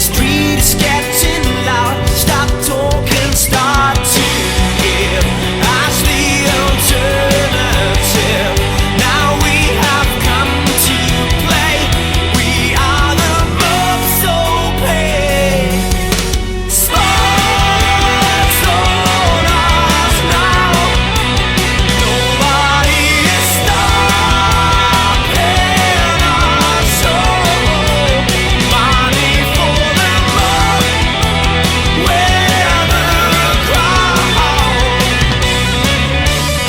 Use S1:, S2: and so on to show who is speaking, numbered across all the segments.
S1: street is getting loud. Stop talking, start to give us the alternative. Now we have come to play. We are the mob, so pay. Spot's on us now. Nobody is stopping us. So money for the mob. We're the crowd.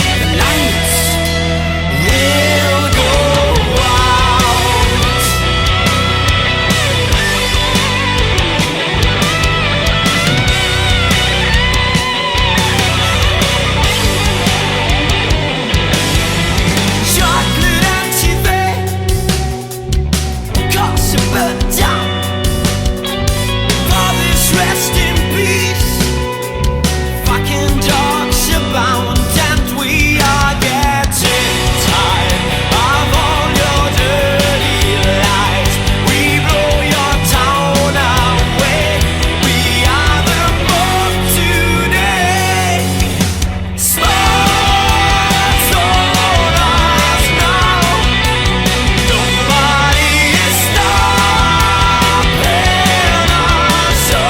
S1: The lights will go out. Chocolate and TV, gossip and down. Fathers rest in peace. Fucking dogs abound, and we are getting tired of all your dirty lies. We blow your town away. We are the mob today. Spots on us now. Nobody is stopping us. So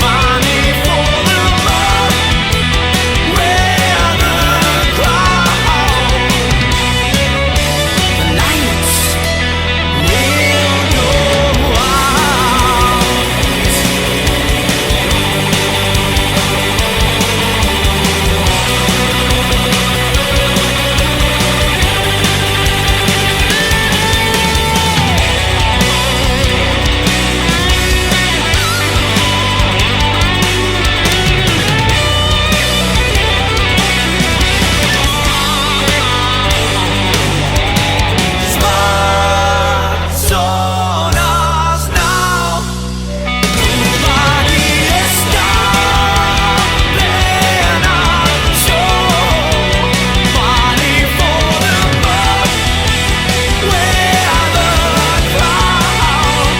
S1: money for the mob. We're the crowd. The lights will go out. Spots on us now. Nobody is stopping us. So money for the mob. We're the crowd.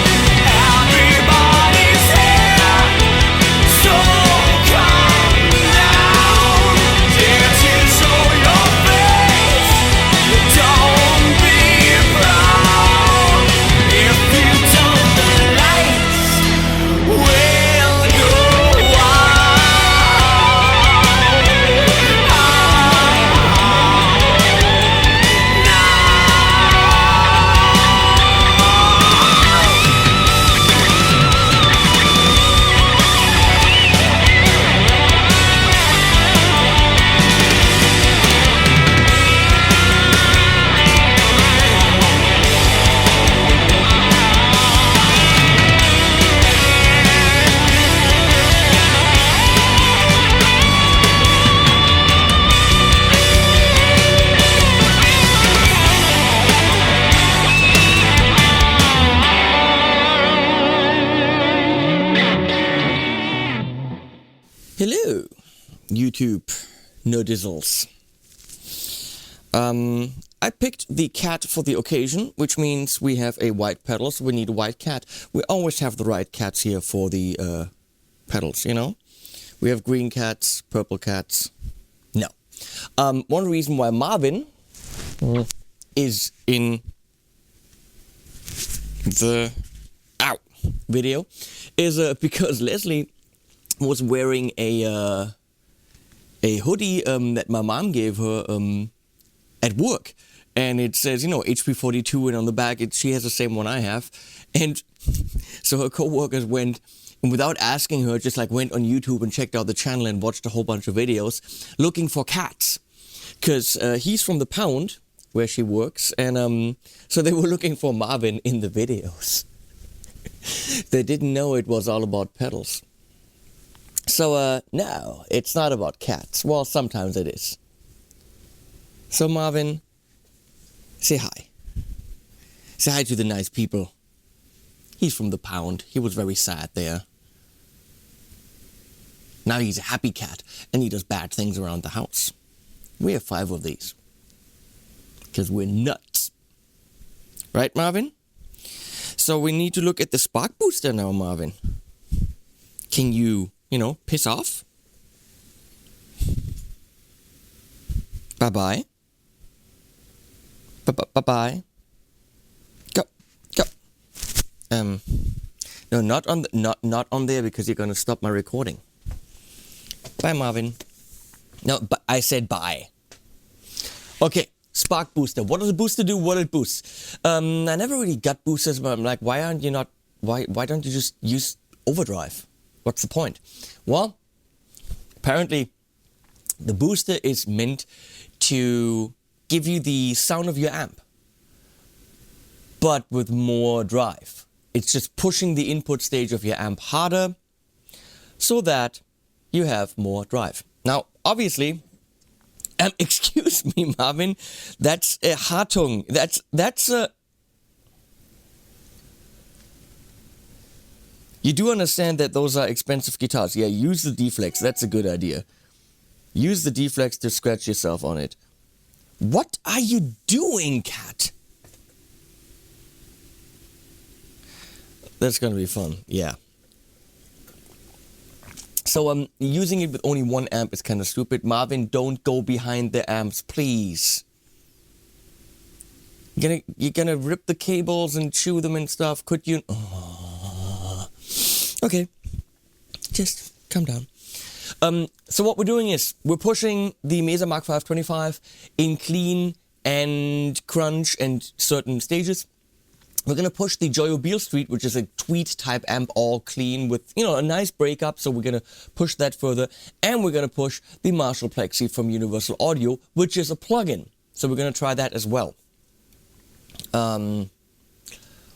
S1: Everybody's here. So come down. Dare to show your face. Don't be proud. If you don't, the lights will go
S2: Hello, YouTube nerdizels. I picked the cat for the occasion, which means we have a white pedal, so we need a white cat. We always have the right cats here for the pedals, you know? We have green cats, purple cats. No. One reason why Marvin is in the video is because Leslie was wearing a hoodie that my mom gave her at work, and it says, you know, HP42, and on the back she has the same one I have, and so her co-workers went, and without asking her, just like went on YouTube and checked out the channel and watched a whole bunch of videos looking for cats, because he's from the pound where she works, and so they were looking for Marvin in the videos. They didn't know it was all about pedals. So, no, it's not about cats. Well, sometimes it is. So, Marvin, say hi. Say hi to the nice people. He's from the pound. He was very sad there. Now he's a happy cat, and he does bad things around the house. We have 5 of these. Because we're nuts. Right, Marvin? So we need to look at the spark booster now, Marvin. Can you, piss off? Bye-bye. Bye-bye. Go. No, not on there because you're gonna stop my recording. Bye, Marvin. No, but I said bye. Okay, spark booster. What does a booster do? What it boosts? I never really got boosters, but I'm like, why don't you just use overdrive? What's the point? Well, apparently, the booster is meant to give you the sound of your amp, but with more drive. It's just pushing the input stage of your amp harder so that you have more drive. Now, obviously, excuse me, Marvin, that's a Hartung. That's a... You do understand that those are expensive guitars. Yeah, use the D-Flex. That's a good idea. Use the D-Flex to scratch yourself on it. What are you doing, cat? That's gonna be fun, yeah. So using it with only one amp is kind of stupid. Marvin, don't go behind the amps, please. You're gonna rip the cables and chew them and stuff. Could you? Oh. Okay, just calm down. So what we're doing is we're pushing the Mesa Mark 525 in clean and crunch and certain stages. We're going to push the Joyo Beale Street, which is a tweet type amp, all clean with, a nice breakup. So we're going to push that further. And we're going to push the Marshall Plexi from Universal Audio, which is a plugin. So we're going to try that as well.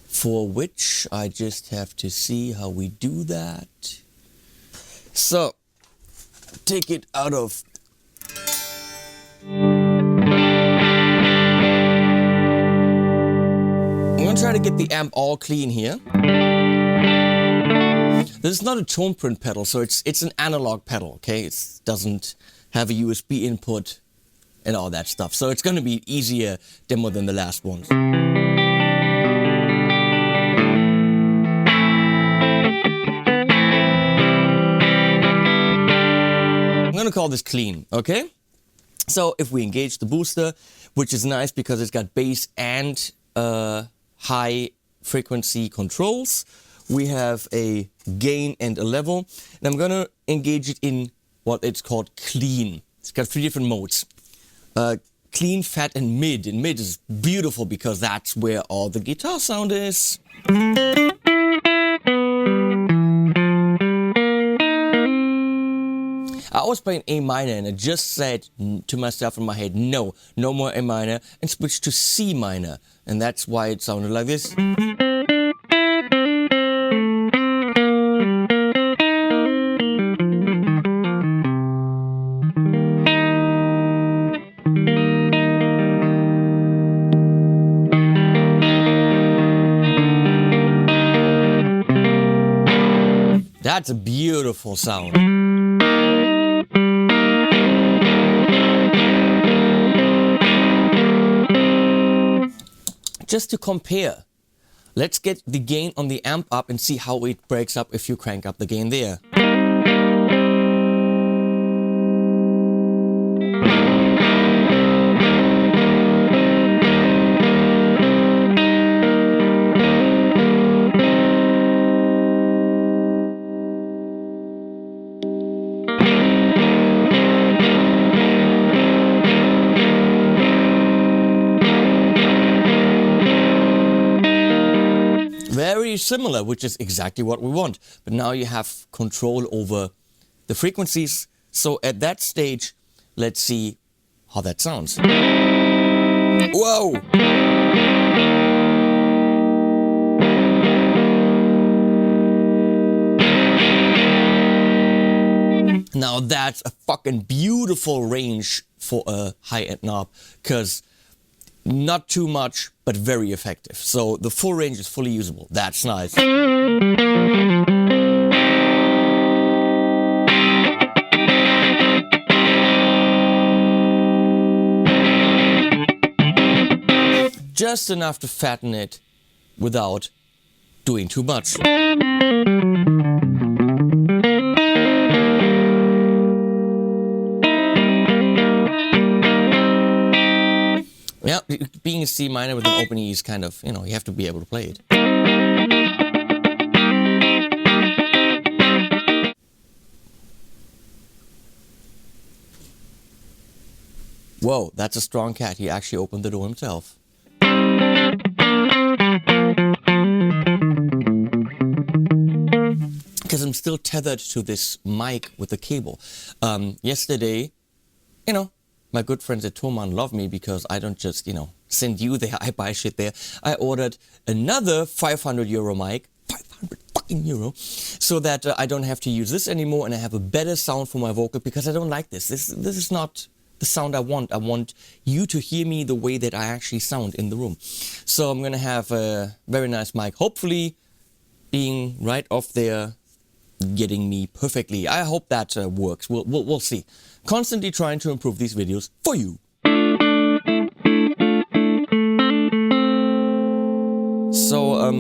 S2: For which I just have to see how we do that. So, take it out of... I'm going to try to get the amp all clean here. This is not a tone print pedal, so it's an analog pedal, okay? It doesn't have a USB input and all that stuff. So it's going to be easier demo than the last ones. I'm going to call this clean, okay? So if we engage the booster, which is nice because it's got bass and high frequency controls, we have a gain and a level, and I'm going to engage it in what it's called clean. It's got 3 different modes. Clean, fat, and mid. And mid is beautiful because that's where all the guitar sound is. I was playing A minor and I just said to myself in my head, no more A minor, and switched to C minor. And that's why it sounded like this. That's a beautiful sound. Just to compare, let's get the gain on the amp up and see how it breaks up if you crank up the gain there. Very similar, which is exactly what we want. But now you have control over the frequencies. So at that stage, let's see how that sounds. Whoa! Now that's a fucking beautiful range for a high-end knob, because not too much, but very effective. So the full range is fully usable. That's nice. Just enough to fatten it without doing too much. Yeah, being a C minor with an open E is kind of, you know, you have to be able to play it. Whoa, that's a strong cat. He actually opened the door himself. Because I'm still tethered to this mic with the cable. Yesterday, you know, my good friends at Thomann love me because I don't just, you know, send you there, I buy shit there. I ordered another 500 euro mic, 500 fucking euro, so that I don't have to use this anymore and I have a better sound for my vocal because I don't like this. This is not the sound I want. I want you to hear me the way that I actually sound in the room. So I'm gonna have a very nice mic, hopefully being right off there, getting me perfectly. I hope that works. We'll see. Constantly trying to improve these videos for you. So,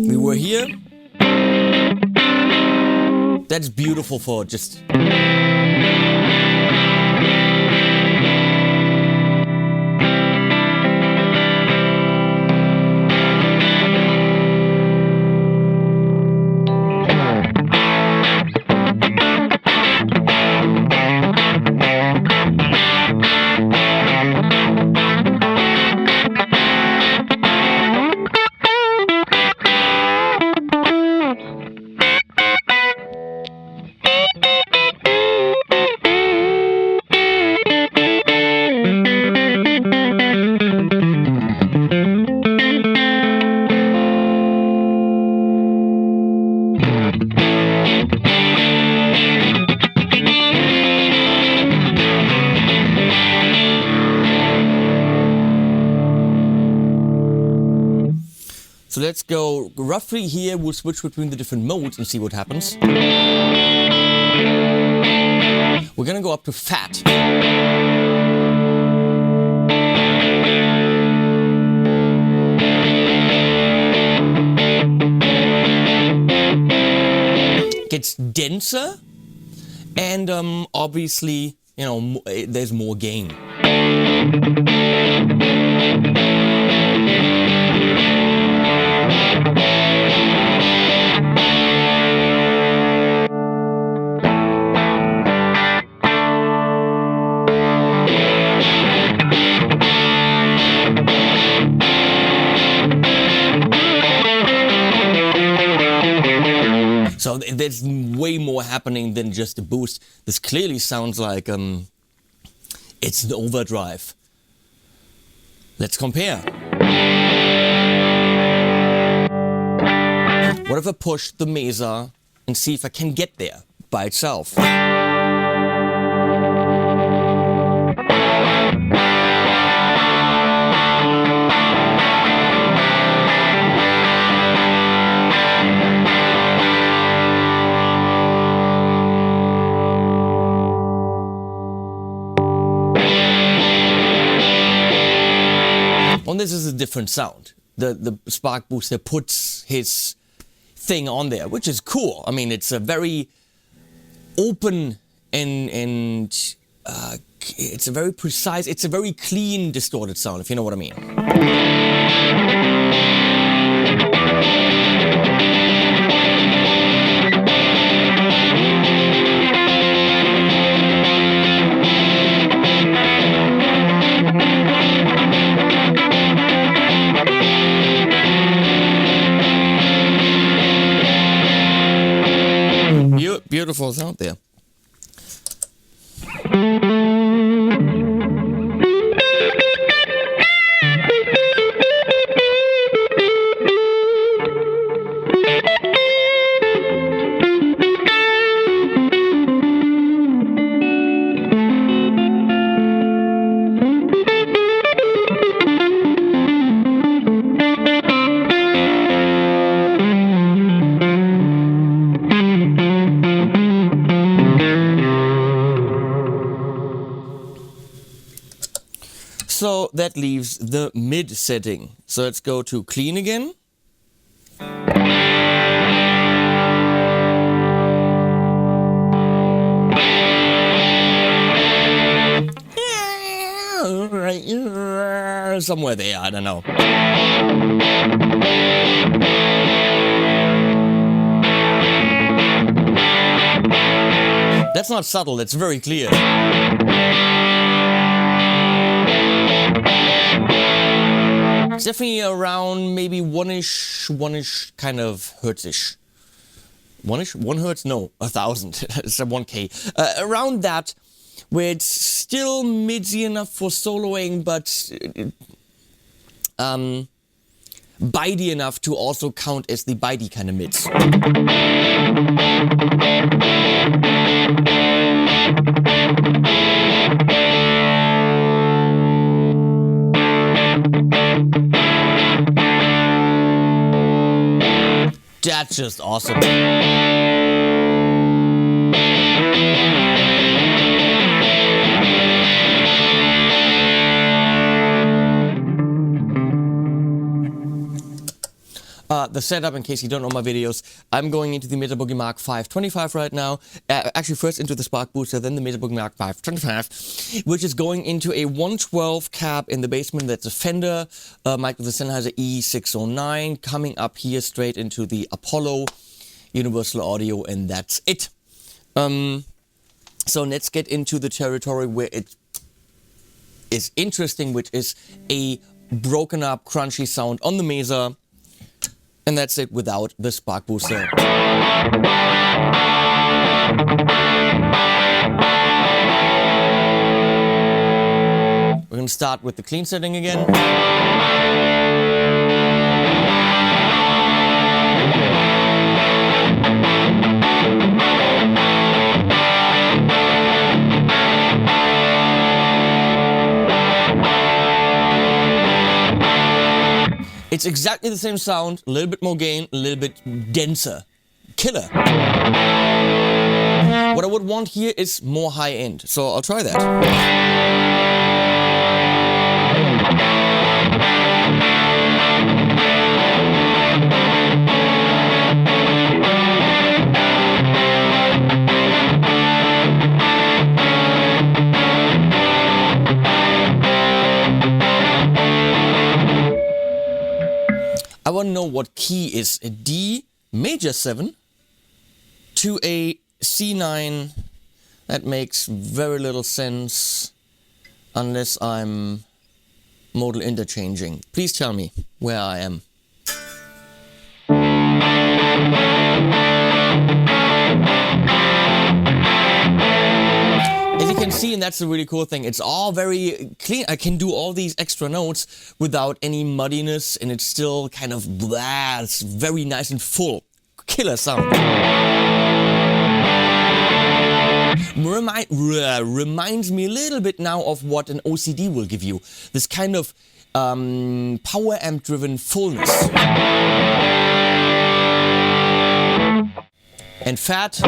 S2: we were here. That's beautiful for just... So let's go roughly here, we'll switch between the different modes and see what happens. We're gonna go up to fat. Gets denser and obviously, you know, there's more gain. So there's way more happening than just a boost. This clearly sounds like it's an overdrive. Let's compare. What if I push the Mesa and see if I can get there by itself? And this is a different sound. The Spark Booster puts his thing on there, which is cool. I mean, it's a very open and it's a very precise, it's a very clean distorted sound, if you know what I mean. Beautiful sound there. So that leaves the mid setting. So let's go to clean again. somewhere there, I don't know. That's not subtle, that's very clear. It's definitely around maybe one-ish kind of hertz-ish. One-ish? 1 hertz? No, 1,000. It's a 1K. Around that, where it's still midsy enough for soloing, but bitey enough to also count as the bitey kind of mids. That's just awesome. The setup, in case you don't know my videos, I'm going into the Mesa Boogie Mark 525 right now. Actually, first into the Spark Booster, then the Mesa Boogie Mark 525, which is going into a 112 cab in the basement. That's a Fender mic with the Sennheiser E609, coming up here straight into the Apollo Universal Audio, and that's it. So let's get into the territory where it is interesting, which is a broken up, crunchy sound on the Mesa. And that's it without the Spark Booster. We're going to start with the clean setting again. It's exactly the same sound, a little bit more gain, a little bit denser. Killer. What I would want here is more high end, so I'll try that. I want to know what key is a D major 7 to a C9. That makes very little sense unless I'm modal interchanging. Please tell me where I am. As you can see, and that's the really cool thing, it's all very clean. I can do all these extra notes without any muddiness, and it's still kind of blah. It's very nice and full. Killer sound. Reminds me a little bit now of what an OCD will give you. This kind of power amp driven fullness. And fat.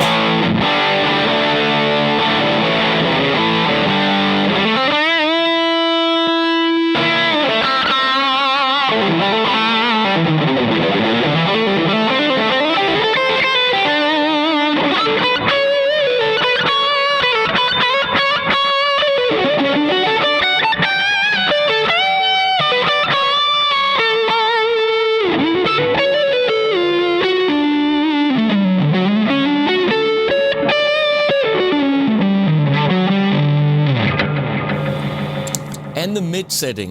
S2: And the mid setting.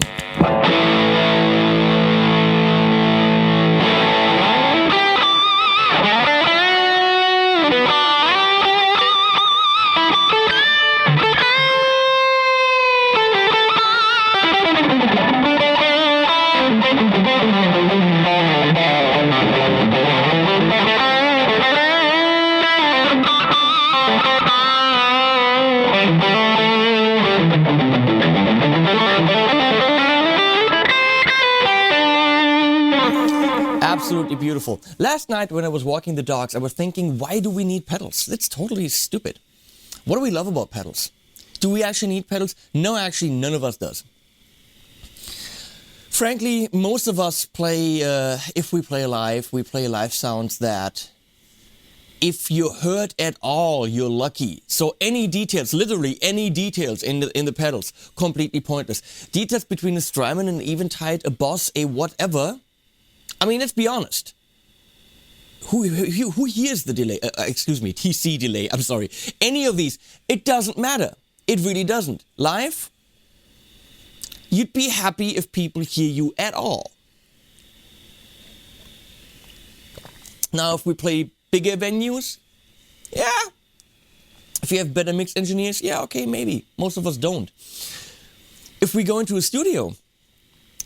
S2: Absolutely beautiful. Last night when I was walking the dogs, I was thinking, why do we need pedals? That's totally stupid. What do we love about pedals? Do we actually need pedals? No, actually, none of us does. Frankly, most of us play, if we play live sounds that If you hurt at all, you're lucky. So any details, literally any details in the pedals, completely pointless. Details between a Strymon and an Eventide, a Boss, a whatever. I mean, let's be honest. Who hears the delay? TC delay. I'm sorry. Any of these, it doesn't matter. It really doesn't. Live, you'd be happy if people hear you at all. Now, if we play bigger venues, yeah. If you have better mix engineers, yeah, okay, maybe. Most of us don't. If we go into a studio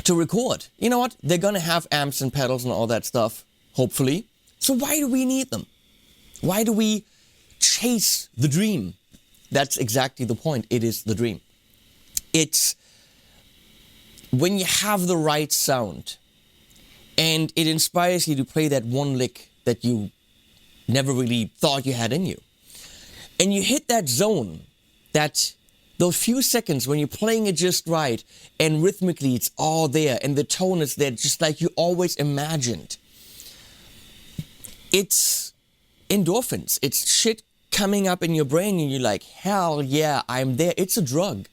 S2: to record, you know what? They're gonna have amps and pedals and all that stuff, hopefully. So why do we need them? Why do we chase the dream? That's exactly the point. It is the dream. It's when you have the right sound and it inspires you to play that one lick that you never really thought you had in you. And you hit that zone, those few seconds when you're playing it just right and rhythmically it's all there and the tone is there just like you always imagined. It's endorphins. It's shit coming up in your brain and you're like, hell yeah, I'm there. It's a drug.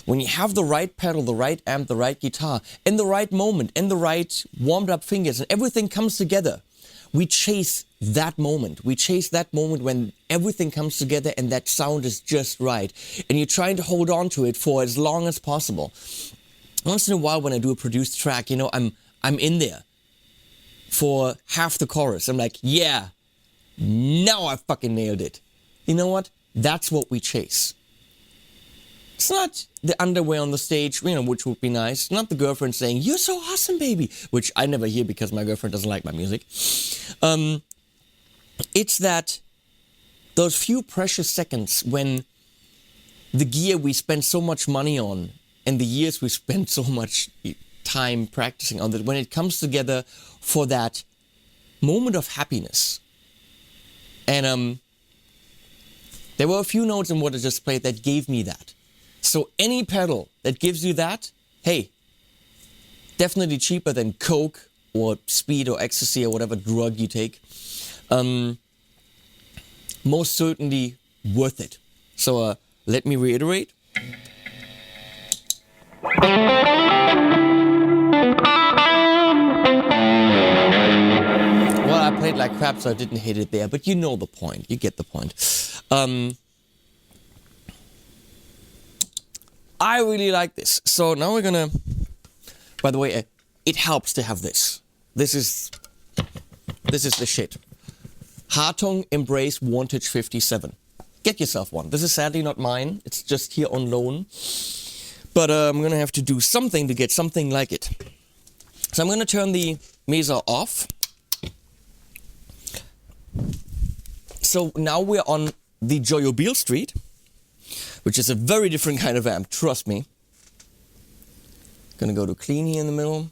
S2: When you have the right pedal, the right amp, the right guitar, and the right moment, and the right warmed up fingers, and everything comes together, we chase that moment. We chase that moment when everything comes together and that sound is just right. And you're trying to hold on to it for as long as possible. Once in a while when I do a produced track, you know, I'm in there for half the chorus. I'm like, yeah, now I fucking nailed it. You know what? That's what we chase. It's not the underwear on the stage, you know, which would be nice. Not the girlfriend saying, you're so awesome, baby, which I never hear because my girlfriend doesn't like my music. It's that those few precious seconds when the gear we spend so much money on and the years we spent so much time practicing on it, when it comes together for that moment of happiness. And there were a few notes in what I just played that gave me that. So any pedal that gives you that, hey, definitely cheaper than coke or speed or ecstasy or whatever drug you take. Most certainly worth it. So let me reiterate. Well, I played like crap, so I didn't hit it there, but you know the point. You get the point. I really like this. So now we're gonna, by the way, it helps to have this. This is the shit. Hartung Embrace Vantage 57. Get yourself one. This is sadly not mine. It's just here on loan. But I'm gonna have to do something to get something like it. So I'm gonna turn the Mesa off. So now we're on the Joyobeel Street, which is a very different kind of amp, trust me. Gonna go to clean here in the middle.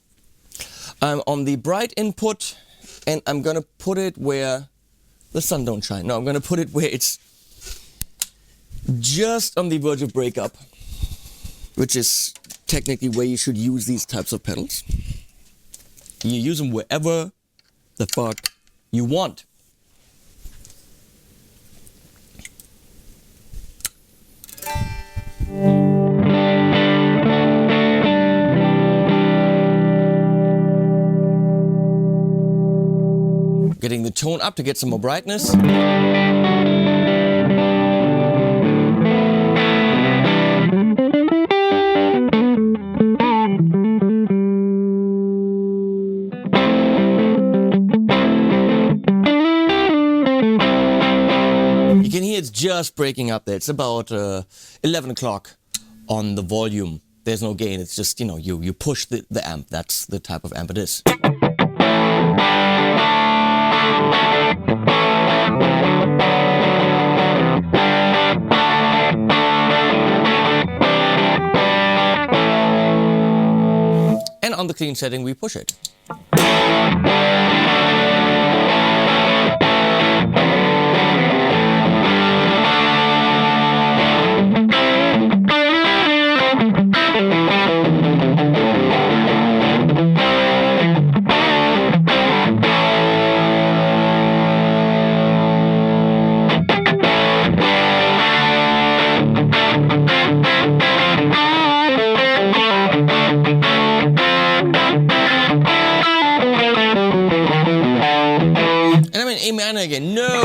S2: I'm on the bright input, and I'm gonna put it where the sun don't shine. No, I'm gonna put it where it's just on the verge of breakup, which is technically where you should use these types of pedals. You use them wherever the fuck you want. Getting the tone up to get some more brightness. You can hear it's just breaking up there. It's about 11 o'clock on the volume. There's no gain. It's just, you know, you push the amp. That's the type of amp it is. And on the clean setting, we push it. piano again. No!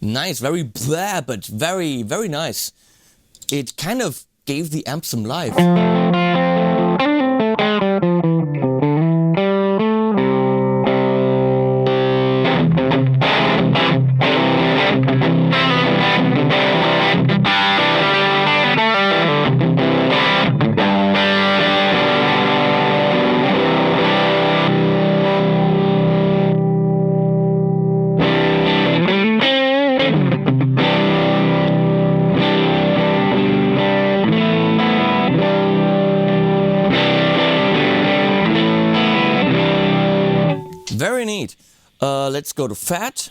S2: Nice, very blah, but very, very nice. It kind of gave the amp some life. Very neat. Let's go to fat.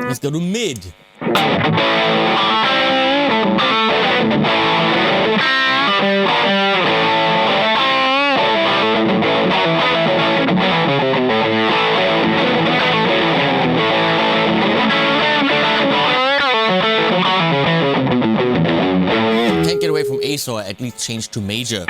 S2: Let's go to mid. Can't get away from A, so I at least changed to major.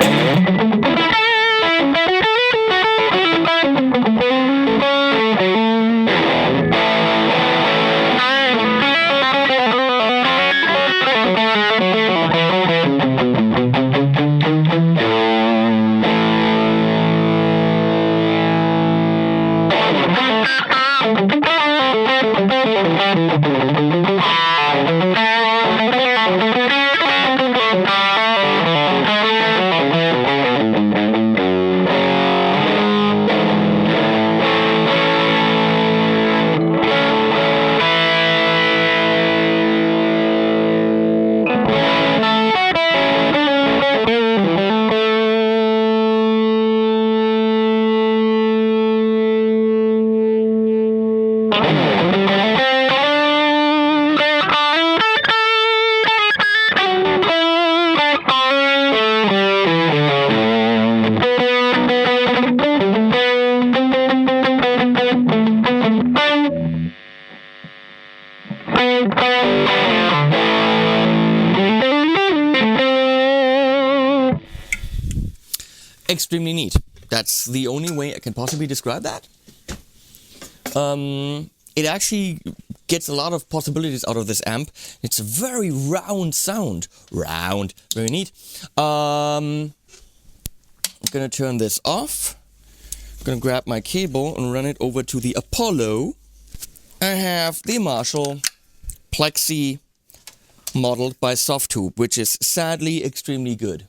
S2: Extremely neat. That's the only way I can possibly describe that. It actually gets a lot of possibilities out of this amp. It's a very round sound. Round. Very neat. I'm gonna turn this off. I'm gonna grab my cable and run it over to the Apollo. I have the Marshall Plexi modeled by Softtube, which is sadly extremely good.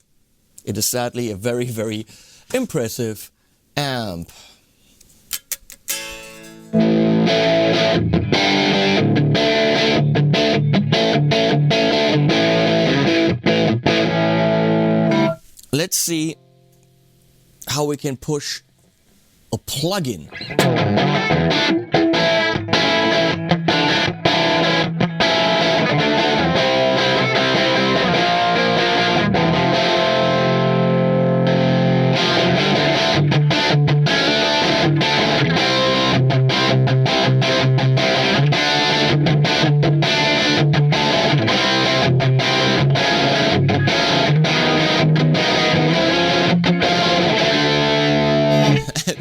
S2: It is sadly a very, very impressive amp. Let's see how we can push a plug-in.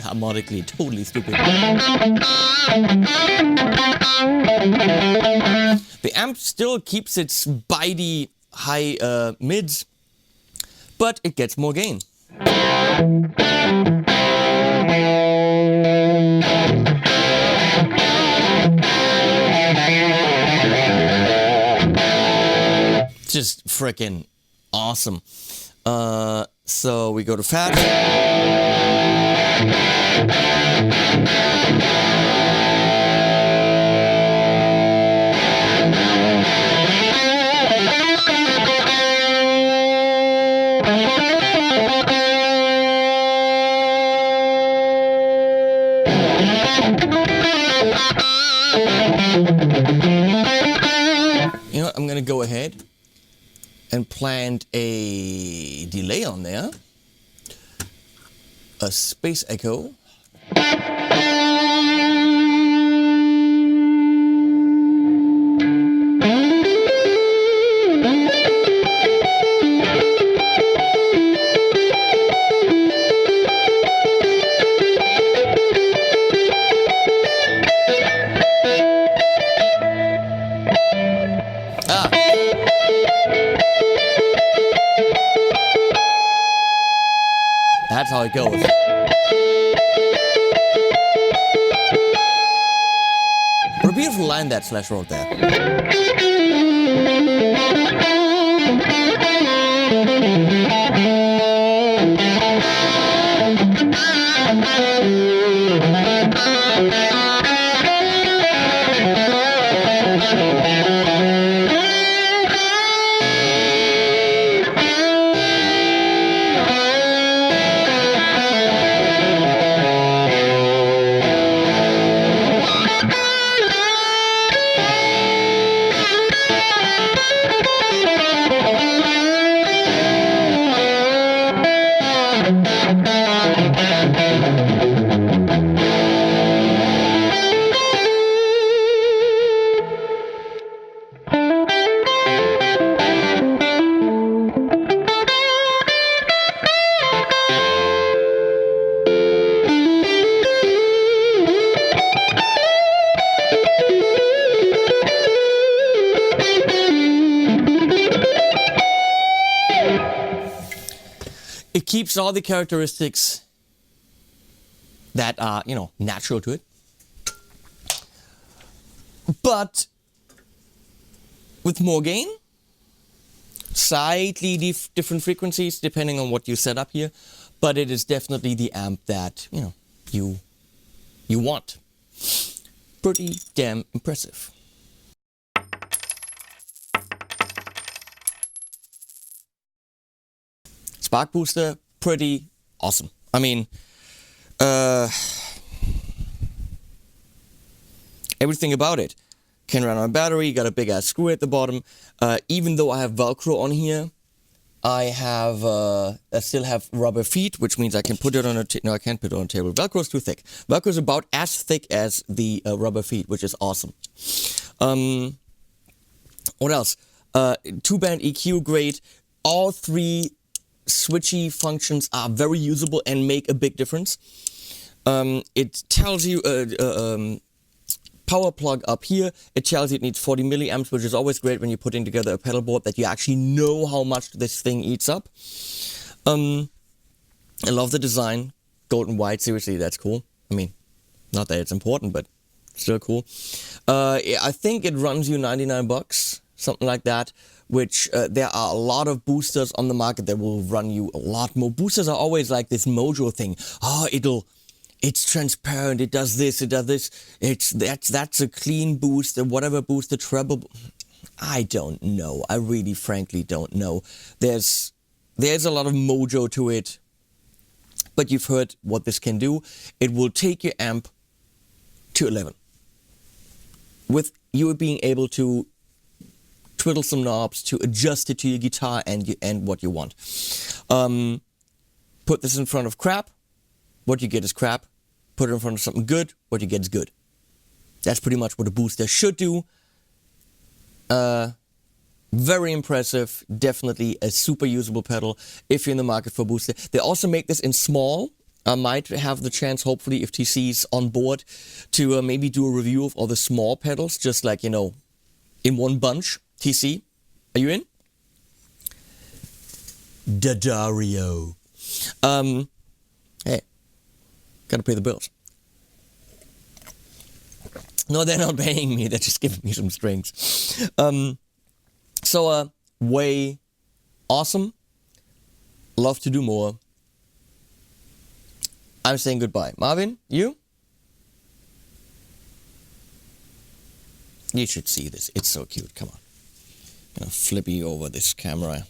S2: Harmonically, totally stupid. The amp still keeps its bitey high mids, but it gets more gain. Just freaking awesome. So we go to fat. and plant a delay on there, a space echo. That's how it goes. What a beautiful line that Slash wrote there. It keeps all the characteristics that are, natural to it. But with more gain, slightly different frequencies depending on what you set up here. But it is definitely the amp that, you want. Pretty damn impressive. Spark booster, pretty awesome. I mean, everything about it. Can run on a battery, got a big ass screw at the bottom. Even though I have Velcro on here, I still have rubber feet, which means I can put it on a no, I can't put it on a table. Velcro is too thick. Velcro is about as thick as the rubber feet, which is awesome. What else? 2-band EQ, great. All 3 switchy functions are very usable and make a big difference. It tells you power plug up here. It tells you it needs 40 milliamps, which is always great when you're putting together a pedal board that you actually know how much this thing eats up. I love the design. Gold and white, seriously, that's cool. I mean, not that it's important, but still cool. I think it runs you $99, something like that. Which there are a lot of boosters on the market that will run you a lot more. Boosters are always like this mojo thing. Oh, it's transparent. It does this. It does this. That's a clean boost. Whatever boost, the treble. I don't know. I really, frankly, don't know. There's a lot of mojo to it. But you've heard what this can do. It will take your amp to 11. With you being able to twiddle some knobs to adjust it to your guitar and what you want. Put this in front of crap, what you get is crap. Put it in front of something good, what you get is good. That's pretty much what a booster should do. Very impressive, definitely a super usable pedal if you're in the market for a booster. They also make this in small. I might have the chance, hopefully, if TC's on board, to maybe do a review of all the small pedals, just like, in one bunch. TC, are you in? Daddario. Hey, gotta pay the bills. No, they're not paying me. They're just giving me some strings. Way awesome. Love to do more. I'm saying goodbye. Marvin, you? You should see this. It's so cute. Come on. I'm gonna flip you over this camera.